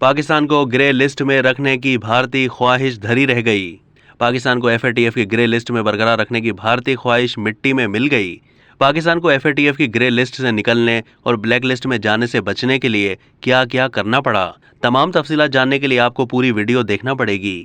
पाकिस्तान को grey list में रखने की भारतीय ख्वाहिश धरी रह गई। पाकिस्तान को एफएटीएफ की ग्रे लिस्ट में बरकरार रखने की भारतीय ख्वाहिश मिट्टी में मिल गई। पाकिस्तान को एफएटीएफ की ग्रे लिस्ट से निकलने और ब्लैक लिस्ट में जाने से बचने के लिए क्या क्या करना पड़ा, तमाम तफसीलात जानने के लिए आपको पूरी वीडियो देखना पड़ेगी।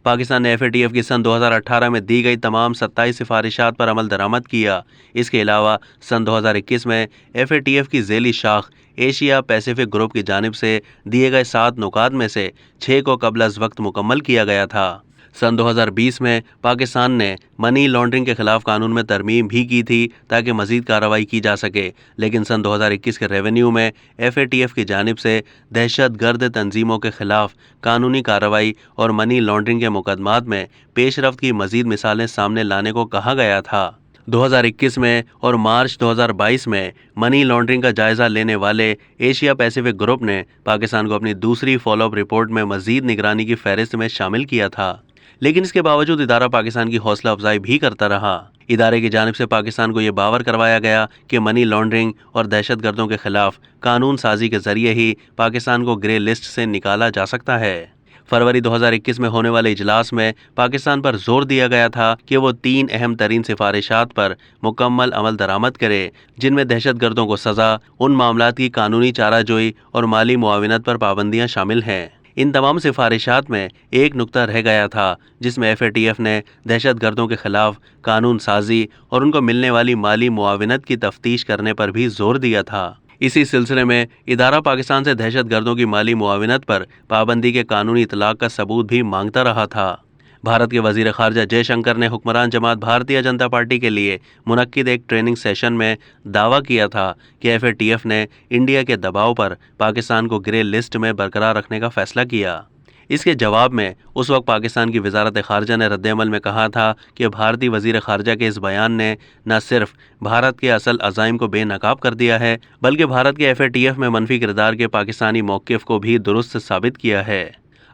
पाकिस्तान ने एफएटीएफ की सन 2018 में दी गई तमाम 27 सिफारिशात पर अमल दरामद किया। इसके अलावा सन 2021 में एफएटीएफ की ज़ेली शाख एशिया पैसिफिक ग्रुप की जानिब से दिए गए 7 नुकात में से 6 को कबल अज़ वक्त मुकम्मल किया गया था। सन 2020 में पाकिस्तान ने मनी लॉन्ड्रिंग के खिलाफ कानून में तरमीम भी की थी ताकि मजीद कार्रवाई की जा सके, लेकिन सन 2021 के रेवेन्यू में एफएटीएफ की जानिब से दहशत गर्द तंजीमों के खिलाफ कानूनी कार्रवाई और मनी लॉन्ड्रिंग के मुकदमात में पेशरफ्त की मजीद मिसालें सामने लाने को कहा गया था। 2021 में और मार्च 2022 में मनी लॉन्ड्रिंग का जायजा लेने वाले एशिया पैसिफिक ग्रुप ने पाकिस्तान को अपनी दूसरी फॉलोअप रिपोर्ट में मजीद निगरानी की फहरिस्त में शामिल किया था, लेकिन इसके बावजूद इदारा पाकिस्तान की हौसला अफजाई भी करता रहा। इदारे की जानिब से पाकिस्तान को ये बावर करवाया गया कि मनी लॉन्ड्रिंग और दहशत गर्दों के खिलाफ कानून साजी के जरिए ही पाकिस्तान को ग्रे लिस्ट से निकाला जा सकता है। फरवरी 2021 में होने वाले इजलास में पाकिस्तान पर जोर दिया गया था कि वो 3 अहम तरीन सिफारिशात पर मुकम्मल अमल दरामद करे, जिनमें दहशत गर्दों को सज़ा, उन मामलात की कानूनी चाराजोई और माली मुआविनत पर पाबंदियाँ शामिल हैं। इन तमाम सिफारिशात में एक नुक्ता रह गया था जिसमें एफएटीएफ ने दहशत गर्दों के खिलाफ कानून साजी और उनको मिलने वाली माली मुआविनत की तफ्तीश करने पर भी जोर दिया था। इसी सिलसिले में इदारा पाकिस्तान से दहशत गर्दों की माली मुआविनत पर पाबंदी के कानूनी इतलाक का सबूत भी मांगता रहा था। भारत के वजीर खारजा जयशंकर ने हुक्मरान जमात भारतीय जनता पार्टी के लिए मुनक्किद एक ट्रेनिंग सेशन में दावा किया था कि एफएटीएफ ने इंडिया के दबाव पर पाकिस्तान को ग्रे लिस्ट में बरकरार रखने का फैसला किया। इसके जवाब में उस वक्त पाकिस्तान की वजारत खारजा ने रद्द-ए-अमल में कहा था कि भारतीय वजीर खारजा के इस बयान ने न सिर्फ भारत के असल अज़ाइम को बेनकाब कर दिया है, बल्कि भारत के एफएटीएफ में मनफी किरदार के पाकिस्तानी मौक़िफ़ को भी दुरुस्त साबित किया है।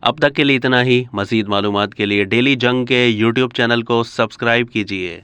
अब तक के लिए इतना ही। मज़ीद मालूमात के लिए डेली जंग के यूट्यूब चैनल को सब्सक्राइब कीजिए।